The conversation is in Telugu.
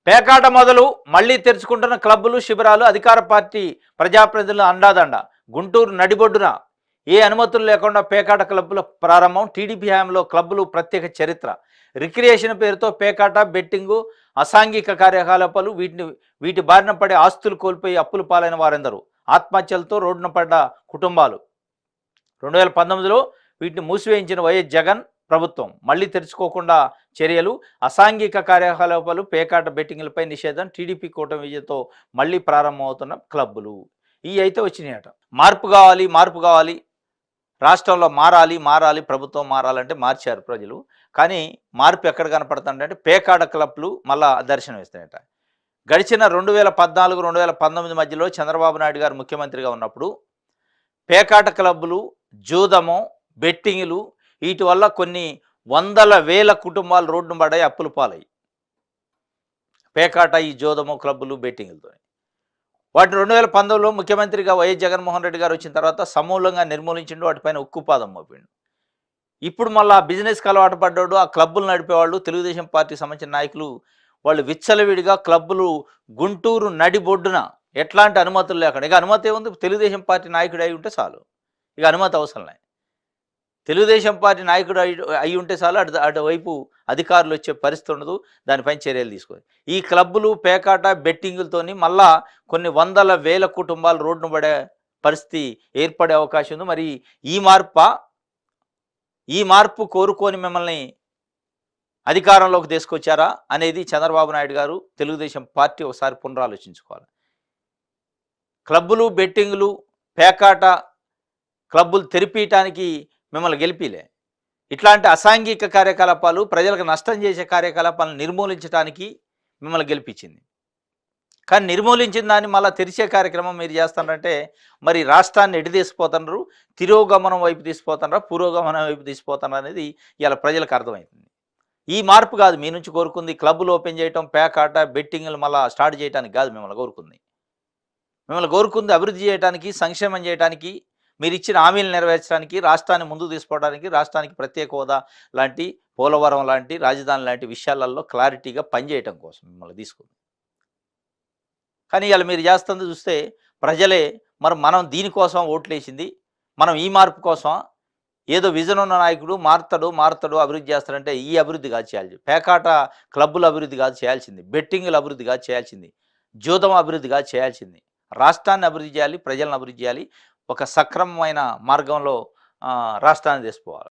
పేకాట మొదలు మళ్లీ తెరుచుకుంటున్న క్లబ్బులు శిబిరాలు అధికార పార్టీ ప్రజాప్రతినిధుల అండాదండ గుంటూరు నడిబొడ్డున ఏ అనుమతులు లేకుండా పేకాట క్లబ్బుల ప్రారంభం టీడీపీ హయాంలో క్లబ్బులు ప్రత్యేక చరిత్ర రిక్రియేషన్ పేరుతో పేకాట బెట్టింగు అసాంఘిక కార్యకలాపాలు వీటి బారిన పడే ఆస్తులు కోల్పోయి అప్పులు పాలైన వారెందరూ ఆత్మహత్యలతో రోడ్డున పడ్డ కుటుంబాలు 2019లో వీటిని మూసివేయించిన వైఎస్ జగన్ ప్రభుత్వం మళ్లీ తెరుచుకోకుండా చర్యలు అసాంఘిక కార్యకలాపాలు పేకాట బెట్టింగ్లపై నిషేధం టీడీపీ కూటమి విజయంతో మళ్లీ ప్రారంభమవుతున్న క్లబ్బులు ఈ అయితే వచ్చినాయట. మార్పు కావాలి రాష్ట్రంలో మారాలి ప్రభుత్వం మారాలంటే మార్చారు ప్రజలు. కానీ మార్పు ఎక్కడ కనపడుతుందంటే పేకాట క్లబ్లు మళ్ళా దర్శనం ఇస్తాయట. గడిచిన 2014-2019 మధ్యలో చంద్రబాబు నాయుడు గారు ముఖ్యమంత్రిగా ఉన్నప్పుడు పేకాట క్లబ్బులు జూదము బెట్టింగ్లు వీటి వల్ల కొన్ని వందల వేల కుటుంబాలు రోడ్డున పడ్డాయి, అప్పులు పాలయ్యి. పేకాట ఈ జోదము క్లబ్బులు బెట్టింగ్లతో వాటిని 2019లో ముఖ్యమంత్రిగా వైఎస్ జగన్మోహన్ రెడ్డి గారు వచ్చిన తర్వాత సమూలంగా నిర్మూలించిండు, వాటిపైన ఉక్కుపాదం మోపిండు. ఇప్పుడు మళ్ళీ ఆ బిజినెస్కి అలవాటు పడ్డాడు, ఆ క్లబ్బులు నడిపేవాళ్ళు తెలుగుదేశం పార్టీకి సంబంధించిన నాయకులు వాళ్ళు విచ్చలవిడిగా క్లబ్బులు గుంటూరు నడిబొడ్డున ఎట్లాంటి అనుమతులు లేకుండా, ఇక అనుమతి ఏముంది, తెలుగుదేశం పార్టీ నాయకుడు అయి ఉంటే చాలు, ఇక అనుమతి అవసరం లేదు. తెలుగుదేశం పార్టీ నాయకుడు అయి ఉంటే చాలు, అటువైపు అధికారులు వచ్చే పరిస్థితి ఉండదు, దానిపైన చర్యలు తీసుకోవాలి. ఈ క్లబ్బులు పేకాట బెట్టింగులతోని మళ్ళా కొన్ని వందల వేల కుటుంబాలు రోడ్డున పడే పరిస్థితి ఏర్పడే అవకాశం ఉంది. మరి ఈ మార్పు కోరుకొని మిమ్మల్ని అధికారంలోకి తీసుకొచ్చారా అనేది చంద్రబాబు నాయుడు గారు తెలుగుదేశం పార్టీ ఒకసారి పునరాలోచించుకోవాలి. క్లబ్బులు బెట్టింగులు పేకాట క్లబ్బులు తెరిపీయటానికి మిమ్మల్ని గెలిపిలే, ఇట్లాంటి అసాంఘిక కార్యకలాపాలు ప్రజలకు నష్టం చేసే కార్యకలాపాలను నిర్మూలించడానికి మిమ్మల్ని గెలిపించింది. కానీ నిర్మూలించిన దాన్ని మళ్ళీ తెరిచే కార్యక్రమం మీరు చేస్తారంటే మరి రాష్ట్రాన్ని ఎటు తీసుకుపోతున్నారు, తిరోగమనం వైపు తీసుకుపోతున్నారా పురోగమనం వైపు తీసుకుపోతున్నారు అనేది ఇలా ప్రజలకు అర్థమవుతుంది. ఈ మార్పు కాదు మీ నుంచి కోరుకుంది, క్లబ్బులు ఓపెన్ చేయటం పేకాట బెట్టింగ్లు మళ్ళీ స్టార్ట్ చేయడానికి కాదు మిమ్మల్ని కోరుకుంది అభివృద్ధి చేయడానికి, సంక్షేమం చేయడానికి, మీరు ఇచ్చిన హామీలు నెరవేర్చడానికి, రాష్ట్రాన్ని ముందుకు తీసుకోవడానికి, రాష్ట్రానికి ప్రత్యేక హోదా లాంటి పోలవరం లాంటి రాజధాని లాంటి విషయాలలో క్లారిటీగా పనిచేయటం కోసం మిమ్మల్ని తీసుకుంది. కానీ ఇలా మీరు చేస్తుంది చూస్తే ప్రజలే మనం దీనికోసం ఓట్లేసింది, మనం ఈ మార్పు కోసం, ఏదో విజన్ ఉన్న నాయకుడు మారుతాడు అభివృద్ధి చేస్తాడంటే ఈ అభివృద్ధి కాదు చేయాలి, పేకాట క్లబ్బుల అభివృద్ధి కాదు చేయాల్సింది, బెట్టింగుల అభివృద్ధి కాదు చేయాల్సింది, జూదం అభివృద్ధి కాదు చేయాల్సింది, రాష్ట్రాన్ని అభివృద్ధి చేయాలి, ప్రజలను అభివృద్ధి చేయాలి, ఒక సక్రమమైన మార్గంలో రాష్ట్రాన్ని తీసుకోవాలి.